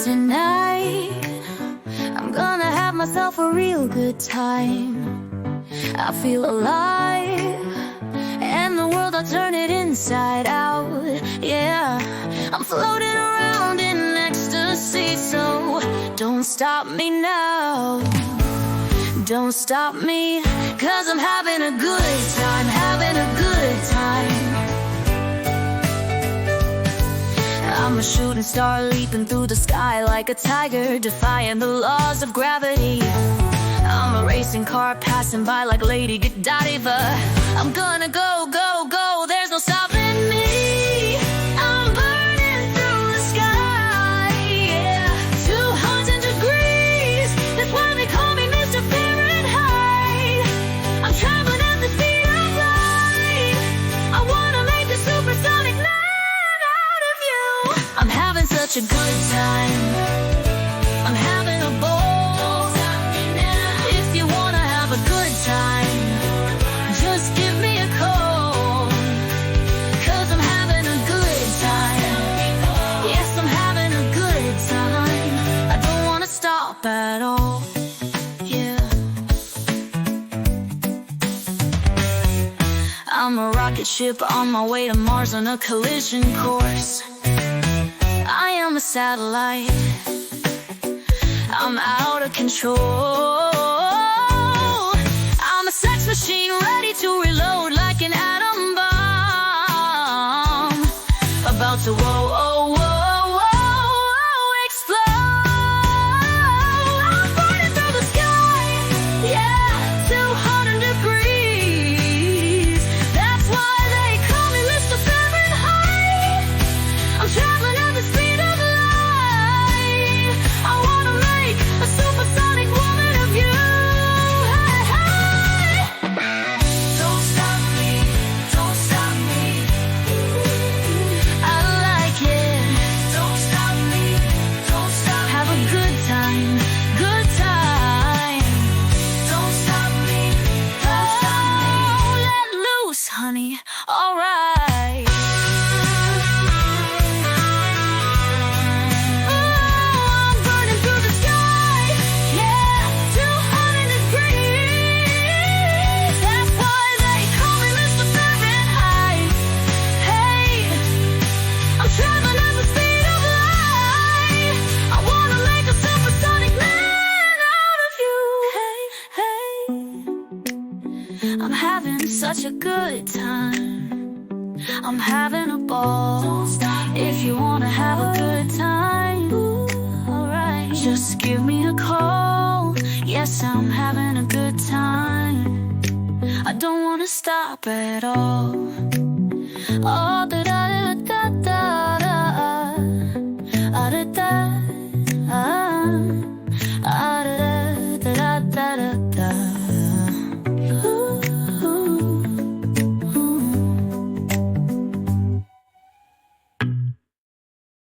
Tonight, I'm gonna have myself a real good time. I feel alive, and the world, I'll turn it inside out. Yeah, I'm floating around in ecstasy, so don't stop me now. Don't stop me, 'cause I'm having a good time, having a good time. I'm a shooting star leaping through the sky like a tiger, defying the laws of gravity. I'm a racing car passing by like Lady Godiva. I'm gonna go, go, go, there's no stopping me. I'm burning through the sky, yeah. 200 degrees, that's why they call me Mr. Fahrenheit. I'm traveling at the speed of light. I wanna make a supersonic man out of you. I'm having such a good time. I'm having a ball. If you wanna have a good time, just give me a call, 'cause I'm having a good time. Yes, I'm having a good time. I don't wanna stop at all. Yeah, I'm a rocket ship on my way to Mars on a collision course. I am a satellite, I'm out of control. I'm a sex machine ready to reload like an atom bomb, about to whoa, oh, whoa, whoa, explode. I'm burning through the sky, yeah, 200 degrees. That's why they call me Mr. Fahrenheit. I'm traveling at the speed of light. I wanna make a supersonic woman of you. Hey, hey. Don't stop me, don't stop me. I like it. Don't stop me, don't stop me. Have a good time, good time. Don't stop me, don't stop me. Oh, let loose, honey, alright. I'm burning through the sky, yeah, 200 degrees. That's why they call me Mr. Fahrenheit. Hey, I'm traveling at the speed of light. I wanna make a supersonic man out of you. Hey, hey, I'm having such a good time. I'm having a ball. If you wanna have a good time, alright, just give me a call. Yes, I'm having a good time. I don't wanna stop at all. All that